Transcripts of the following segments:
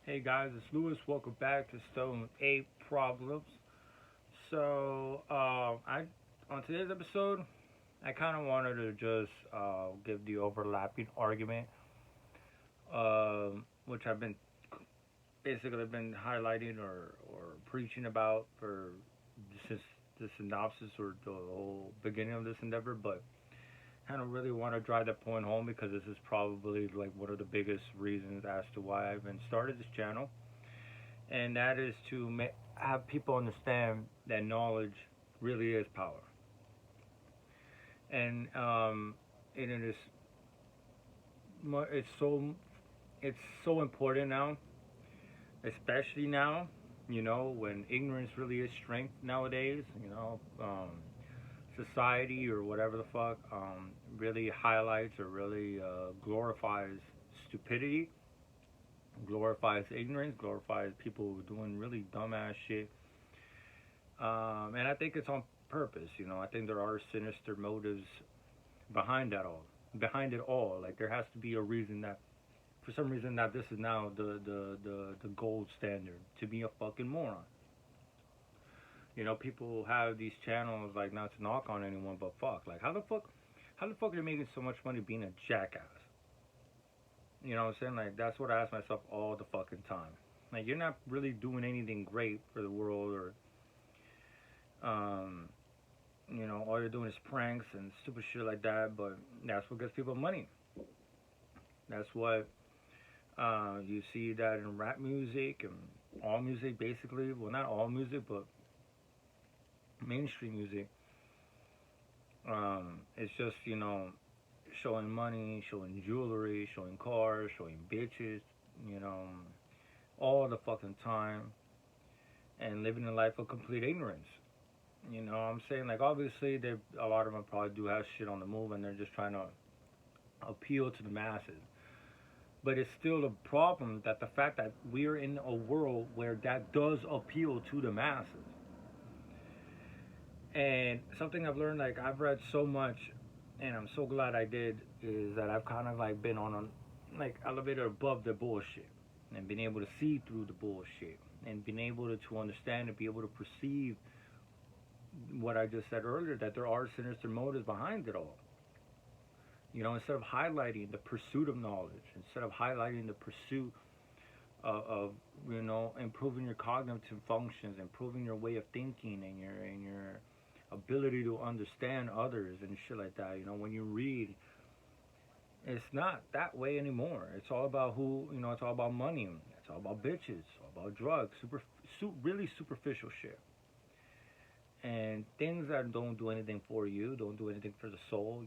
Hey guys, it's Lewis. Welcome back to Stone 8 Problems. I on today's episode, I kind of wanted to just give the overlapping argument, which I've been basically been highlighting or preaching about for since the synopsis or the whole beginning of this endeavor, but kind of really want to drive that point home because this is probably like one of the biggest reasons as to why I even started this channel, and that is to have people understand that knowledge really is power, and it's so important now, especially now, when ignorance really is strength nowadays. Society or whatever the fuck really highlights or really glorifies stupidity, glorifies ignorance, glorifies people doing really dumbass shit. And I think it's on purpose. I think there are sinister motives behind that all, behind it all. Like there has to be a reason that, for some reason, that this is now the gold standard to be a fucking moron. People have these channels like not to knock on anyone, but fuck, like how the fuck are they making so much money being a jackass? You know what I'm saying? Like that's what I ask myself all the fucking time. Like you're not really doing anything great for the world, or um, all you're doing is pranks and stupid shit like that. But that's what gets people money. That's what you see that in rap music and all music, basically. Well, not all music, but mainstream music. It's just showing money, showing jewelry, showing cars, showing bitches, you know, all the fucking time, and living a life of complete ignorance. I'm saying, like, obviously they a lot of them probably do have shit on the move, and they're just trying to appeal to the masses. But it's still a problem that the fact that we're in a world where that does appeal to the masses. And something I've learned, like I've read so much, and I'm so glad I did, is that I've kind of like been on a like elevator above the bullshit, and been able to see through the bullshit, and been able to understand and be able to perceive what I just said earlier, that there are sinister motives behind it all. Instead of highlighting the pursuit of knowledge, instead of highlighting the pursuit of improving your cognitive functions, improving your way of thinking, and your ability to understand others and shit like that. When you read, it's not that way anymore. It's all about it's all about money. It's all about bitches. It's all about drugs. Really superficial shit. And things that don't do anything for you, don't do anything for the soul.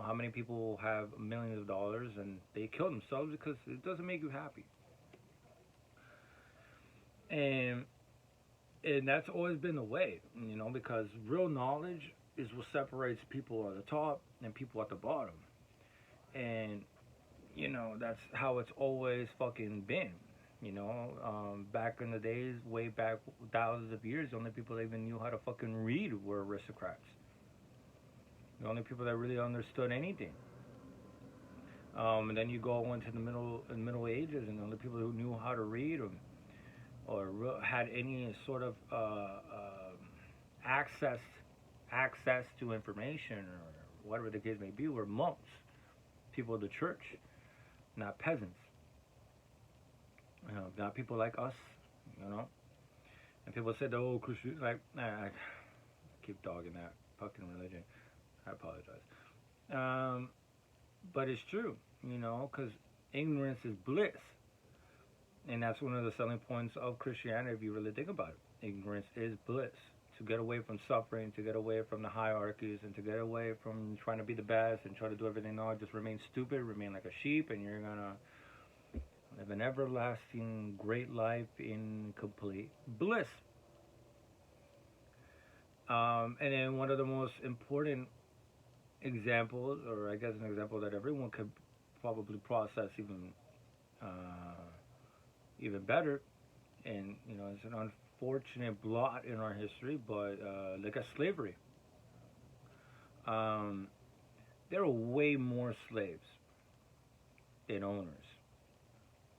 How many people have millions of dollars and they kill themselves because it doesn't make you happy? And that's always been the way, because real knowledge is what separates people at the top and people at the bottom. And that's how it's always fucking been. Back in the days, way back thousands of years, the only people that even knew how to fucking read were aristocrats. The only people that really understood anything. And then you go into the Middle Ages, and the only people who knew how to read or had any sort of access access to information or whatever the case may be were monks, people of the church, not peasants. Not people like us. You know. And people said, "Oh, Christian," like, nah, I keep dogging that fucking religion. I apologize. Um, but it's true, because ignorance is bliss. And that's one of the selling points of Christianity if you really think about it. Ignorance is bliss. To get away from suffering, to get away from the hierarchies, and to get away from trying to be the best and try to do everything. No, just remain stupid, remain like a sheep, and you're going to live an everlasting great life in complete bliss. And then one of the most important examples, or I guess an example that everyone could probably process even better, and it's an unfortunate blot in our history, but look at slavery. Um, there are way more slaves than owners,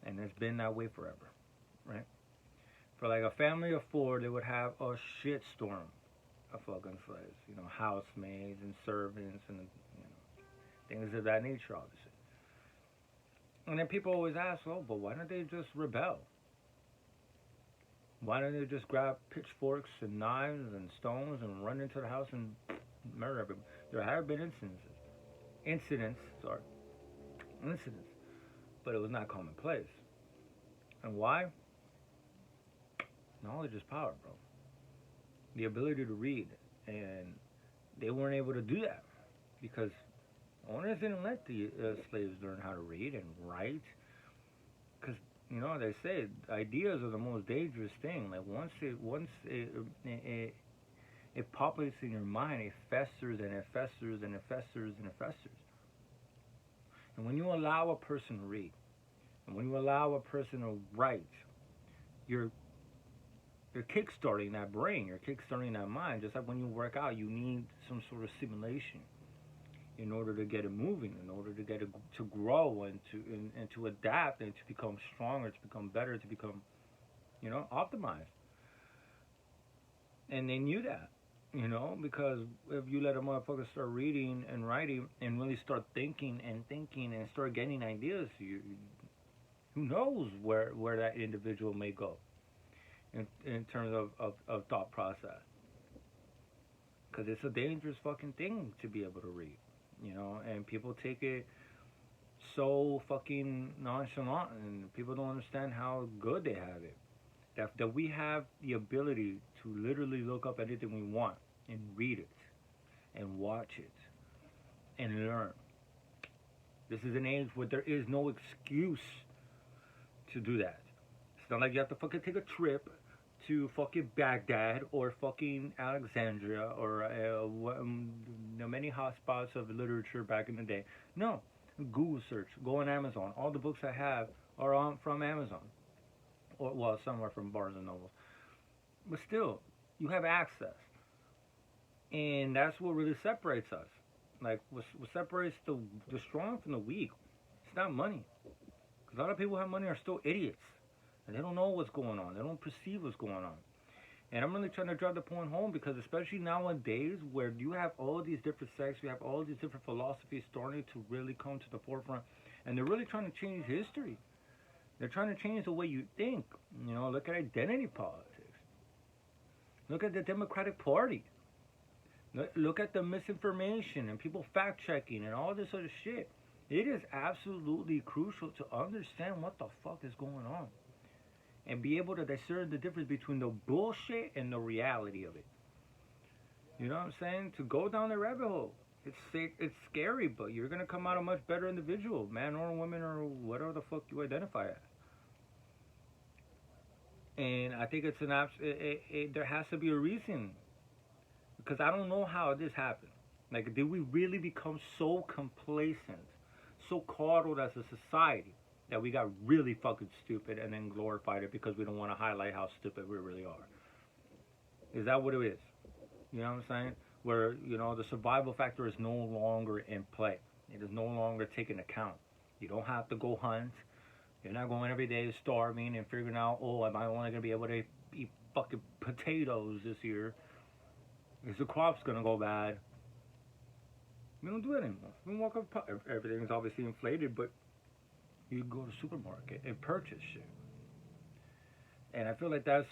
and it's been that way forever. right? For like a family of four, they would have a shit storm of fucking slaves. You know, housemaids and servants and things of that nature, obviously. And then people always ask, oh, but why don't they just rebel? Why don't they just grab pitchforks and knives and stones and run into the house and murder everybody? There have been incidents, but it was not commonplace. And why? Knowledge is power, bro. The ability to read, and they weren't able to do that because owners didn't let the slaves learn how to read and write. Because they say ideas are the most dangerous thing. Like it populates in your mind, it festers and it festers and it festers and it festers. And when you allow a person to read, and when you allow a person to write, you're kickstarting that brain, you're kickstarting that mind. Just like when you work out, you need some sort of stimulation in order to get it moving, in order to get it to grow and to adapt and to become stronger, to become better, to become, optimized. And they knew that, because if you let a motherfucker start reading and writing and really start thinking and start getting ideas, who knows where that individual may go in terms of thought process. Because it's a dangerous fucking thing to be able to read, and people take it so fucking nonchalant, and people don't understand how good they have it. That we have the ability to literally look up anything we want and read it and watch it and learn. This is an age where there is no excuse to do that. It's not like you have to fucking take a trip to fucking Baghdad or fucking Alexandria or the many hotspots of literature back in the day. No, Google search, go on Amazon. All the books I have are from Amazon. Or, well, some are from Barnes and Noble. But still, you have access. And that's what really separates us. Like, what separates the strong from the weak? It's not money. Because a lot of people who have money are still idiots. And they don't know what's going on. They don't perceive what's going on. And I'm really trying to drive the point home because especially nowadays where you have all these different sects, you have all these different philosophies starting to really come to the forefront. And they're really trying to change history. They're trying to change the way you think. Look at identity politics. Look at the Democratic Party. Look at the misinformation and people fact-checking and all this other shit. It is absolutely crucial to understand what the fuck is going on. And be able to discern the difference between the bullshit and the reality of it. You know what I'm saying? To go down the rabbit hole. It's scary, but you're going to come out a much better individual. Man or woman or whatever the fuck you identify as. And I think it's there has to be a reason. Because I don't know how this happened. Like, did we really become so complacent, so coddled as a society, that we got really fucking stupid and then glorified it because we don't want to highlight how stupid we really are? Is that what it is? You know what I'm saying? Where, the survival factor is no longer in play. It is no longer taken account. You don't have to go hunt. You're not going every day starving and figuring out, oh, am I only going to be able to eat fucking potatoes this year? Is the crop's going to go bad? We don't do it anymore. We walk up, everything's obviously inflated, but you go to the supermarket and purchase shit. And I feel like that's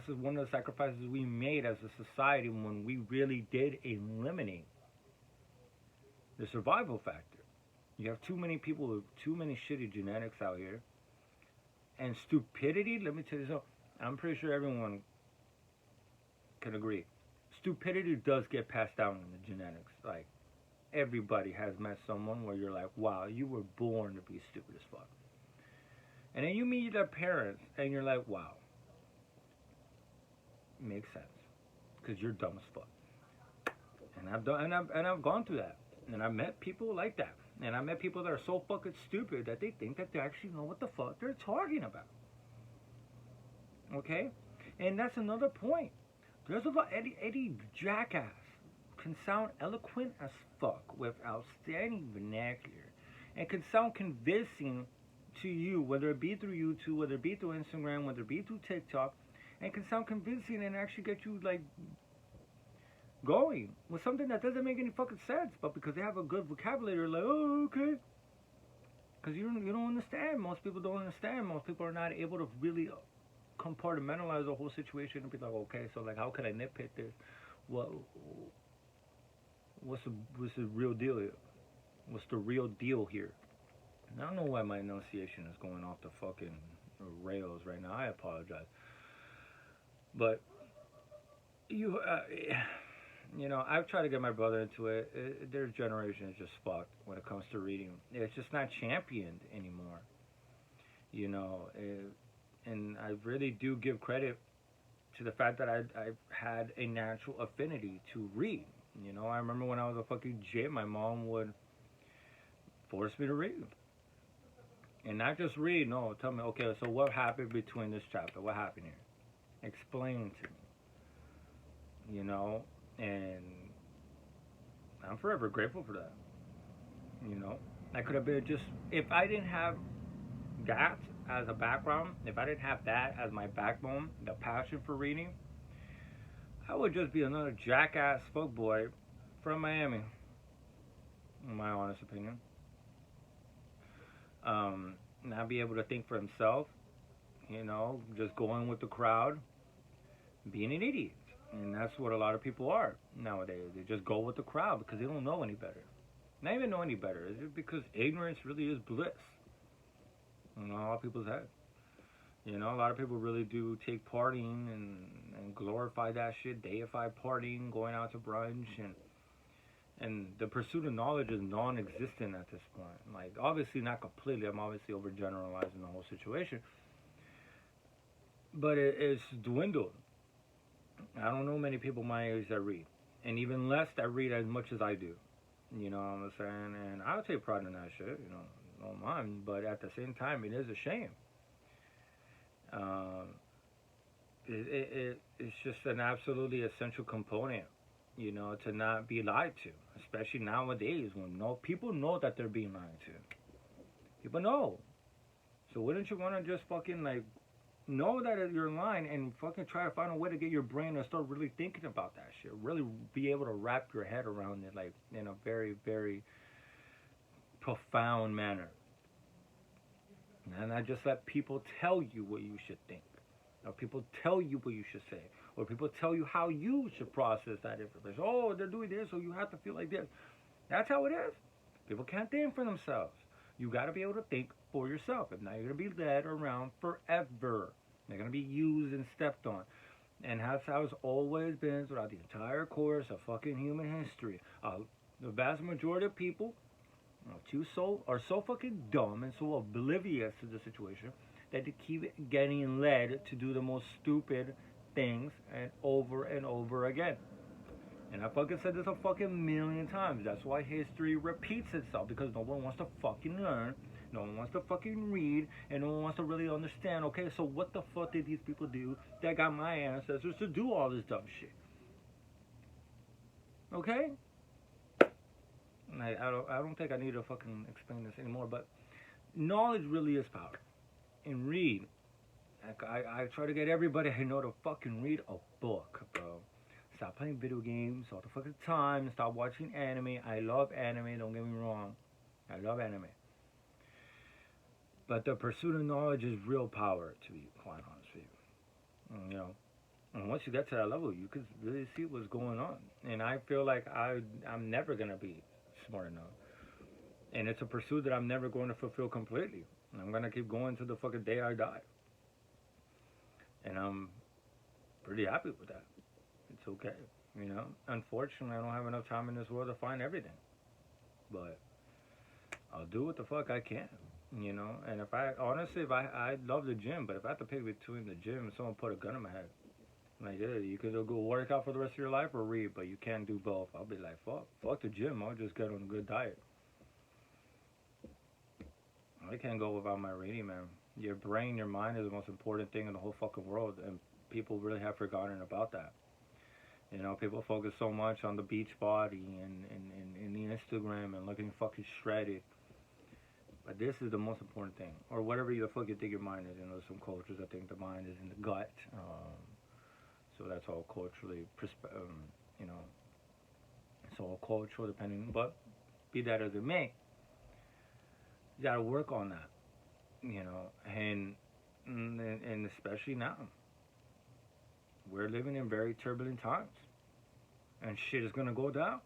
one of the sacrifices we made as a society when we really did eliminate the survival factor. You have too many people with too many shitty genetics out here. And stupidity, let me tell you something. I'm pretty sure everyone can agree. Stupidity does get passed down in the genetics. Like, everybody has met someone where you're like, wow, you were born to be stupid as fuck. And then you meet their parents and you're like, wow. Makes sense. Because you're dumb as fuck. And I've gone through that. And I've met people like that. And I met people that are so fucking stupid that they think that they actually know what the fuck they're talking about. Okay? And that's another point. There's a lot. Eddie Jackass can sound eloquent as fuck with outstanding vernacular and can sound convincing to you, whether it be through YouTube, whether it be through Instagram, whether it be through TikTok, and can sound convincing and actually get you like going with something that doesn't make any fucking sense, but because they have a good vocabulary, like, oh, okay. Because you don't understand. Most people don't understand. Most people are not able to really compartmentalize the whole situation and be like, okay, so like, how can I nitpick this? What what's the real deal here? What's the real deal here? And I don't know why my enunciation is going off the fucking rails right now. I apologize, but you. You know, I've tried to get my brother into it. Their generation is just fucked when it comes to reading. It's just not championed anymore. You know, and I really do give credit to the fact that I've had a natural affinity to read. You know, I remember when I was a fucking kid, my mom would force me to read. And not just read, no, tell me, okay, so what happened between this chapter? What happened here? Explain to me. You know? And I'm forever grateful for that. You know, I could have been just, if I didn't have that as a background, if I didn't have that as my backbone, the passion for reading, I would just be another jackass fuckboy from Miami, in my honest opinion. Not be able to think for himself, you know, just going with the crowd, being an idiot. And that's what a lot of people are nowadays. They just go with the crowd because they don't know any better. Not even know any better. It's just because ignorance really is bliss. In a lot of people's head. You know, a lot of people really do take partying and glorify that shit, deify partying, going out to brunch, and the pursuit of knowledge is non-existent at this point. Like, obviously not completely. I'm obviously overgeneralizing the whole situation. But it's dwindled. I don't know many people my age that read, and even less that read as much as I do. You know what I'm saying? And I'll take pride in that shit. You know, don't mind. But at the same time, it is a shame. It's just an absolutely essential component. You know, to not be lied to, especially nowadays when people know that they're being lied to. People know. So wouldn't you want to just fucking like know that you're lying and fucking try to find a way to get your brain to start really thinking about that shit. Really be able to wrap your head around it, like, in a very, very profound manner. And not just let people tell you what you should think. Or people tell you what you should say. Or people tell you how you should process that information. Oh, they're doing this, so you have to feel like this. That's how it is. People can't think for themselves. You got to be able to think for yourself. If not, you're going to be led around forever. They're going to be used and stepped on. And that's how it's always been throughout the entire course of fucking human history. The vast majority of people are so fucking dumb and so oblivious to the situation that they keep getting led to do the most stupid things and over again. And I fucking said this a fucking million times. That's why history repeats itself, because no one wants to fucking learn, no one wants to fucking read, and no one wants to really understand, okay, so what the fuck did these people do that got my ancestors to do all this dumb shit? Okay? And I don't think I need to fucking explain this anymore, but knowledge really is power. And read. I try to get everybody I know to fucking read a book, bro. Stop playing video games all the fucking time. Stop watching anime. I love anime, don't get me wrong. I love anime. But the pursuit of knowledge is real power, to be quite honest with you. You know, and once you get to that level, you can really see what's going on. And I feel like I'm never going to be smart enough. And it's a pursuit that I'm never going to fulfill completely. And I'm going to keep going to the fucking day I die. And I'm pretty happy with that. It's okay, you know. Unfortunately, I don't have enough time in this world to find everything, but I'll do what the fuck I can, you know. And if I love the gym, but if I have to pick between the gym and someone put a gun in my head, like, yeah, you could go work out for the rest of your life or read, but you can't do both. I'll be like, fuck the gym. I'll just get on a good diet. I can't go without my reading, man. Your brain, your mind is the most important thing in the whole fucking world, and people really have forgotten about that. You know, people focus so much on the beach body and the Instagram and looking fucking shredded. But this is the most important thing, or whatever the fuck you think your mind is. You know, some cultures I think the mind is in the gut. So that's all culturally, you know, it's all cultural depending. But be that as it may, you gotta work on that. You know, and especially now, we're living in very turbulent times, and shit is gonna go down.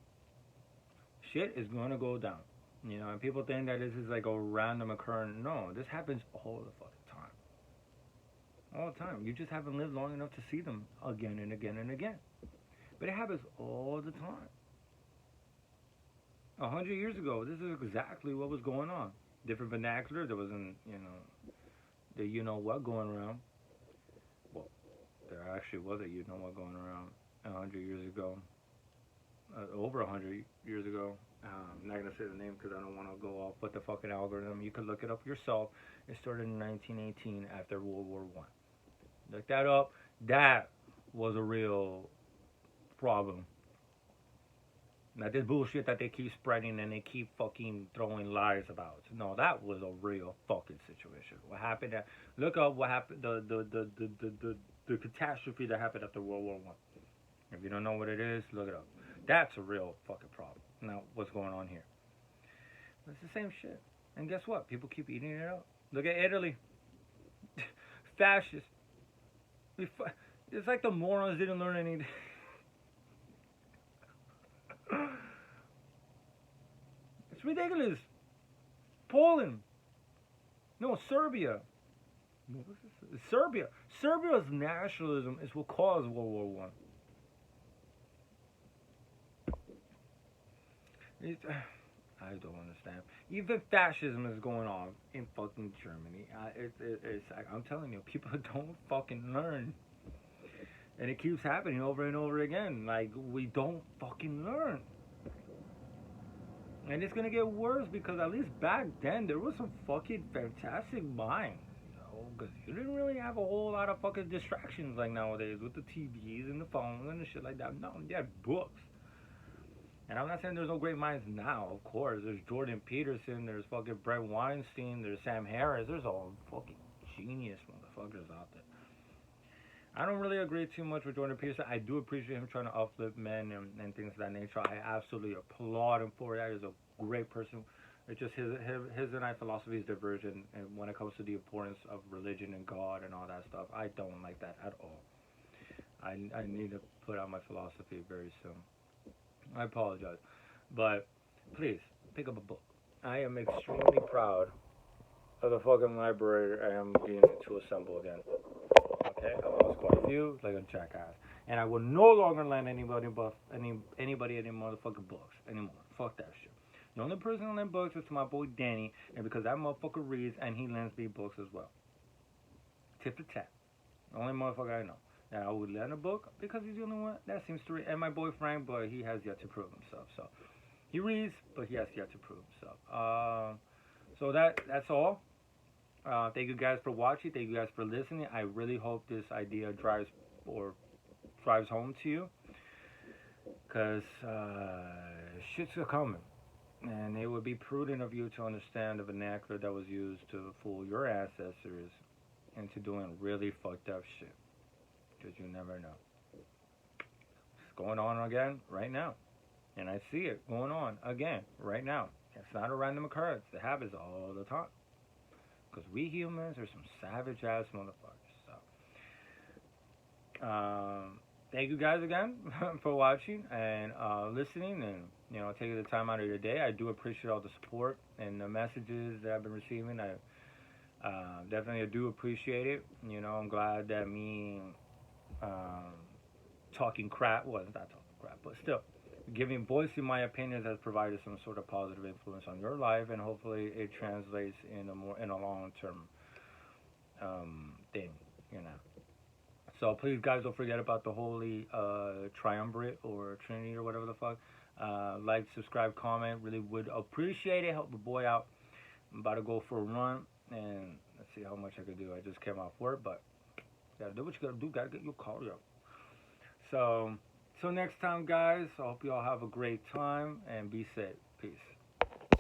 Shit is gonna go down. You know, and people think that this is like a random occurrence. No, this happens all the fucking time. All the time. You just haven't lived long enough to see them again and again and again. But it happens all the time. 100 years ago, this is exactly what was going on. Different vernacular. There wasn't, the you know what going around. Well, there actually was a you know what going around 100 years ago. Over 100 years ago. I'm not gonna say the name because I don't want to go off with the fucking algorithm. You can look it up yourself. It started in 1918 after World War One. Look that up. That was a real problem. Not this bullshit that they keep spreading and they keep fucking throwing lies about. No, that was a real fucking situation. What happened? Look up what happened. The catastrophe that happened after World War One. If you don't know what it is, look it up. That's a real fucking problem. Now, what's going on here? It's the same shit. And guess what? People keep eating it up. Look at Italy. Fascist. It's like the morons didn't learn anything. It's ridiculous. Poland. No, Serbia. Serbia. Serbia's nationalism is what caused World War One. I don't understand. Even fascism is going on in fucking Germany. It's like, I'm telling you, people don't fucking learn. And it keeps happening over and over again. Like, we don't fucking learn. And it's gonna get worse because at least back then there was some fucking fantastic minds. Because you didn't really have a whole lot of fucking distractions like nowadays with the TVs and the phones and the shit like that. No, you had books. And I'm not saying there's no great minds now, of course. There's Jordan Peterson, there's fucking Brett Weinstein, there's Sam Harris. There's all fucking genius motherfuckers out there. I don't really agree too much with Jordan Peterson. I do appreciate him trying to uplift men and things of that nature. I absolutely applaud him for that. He's a great person. It's just his and I philosophies divergent, and when it comes to the importance of religion and God and all that stuff, I don't like that at all. I need to put out my philosophy very soon. I apologize, but please pick up a book. I am extremely proud of the fucking library I am beginning to assemble again. Okay, I lost quite a few, like a jackass, and I will no longer lend anybody any motherfucking books anymore. Fuck that shit. The only person who lends books is to my boy Danny, and because that motherfucker reads and he lends me books as well. Tip for tat. The only motherfucker I know that I would lend a book because he's the only one that seems to read. And my boy Frank, but he has yet to prove himself. So he reads, but he has yet to prove himself. So that's all. Thank you guys for watching. Thank you guys for listening. I really hope this idea drives home to you, because shit's coming. And it would be prudent of you to understand the vernacular that was used to fool your ancestors into doing really fucked up shit. Because you never know. It's going on again right now. And I see it going on again right now. It's not a random occurrence. It happens all the time. Because we humans are some savage ass motherfuckers. So, thank you guys again for watching and listening, and taking the time out of your day. I do appreciate all the support and the messages that I've been receiving. I definitely do appreciate it. I'm glad that me talking crap, well, it's not talking crap, but still voicing my opinions has provided some sort of positive influence on your life, and hopefully it translates in a long term thing. So please, guys, don't forget about the holy triumvirate or trinity or whatever the fuck. Like, subscribe, comment. Really would appreciate it. Help the boy out. I'm about to go for a run, and let's see how much I can do. I just came off work, but gotta do what you gotta do. Gotta get your cardio. So, till next time, guys. I hope you all have a great time and be safe. Peace.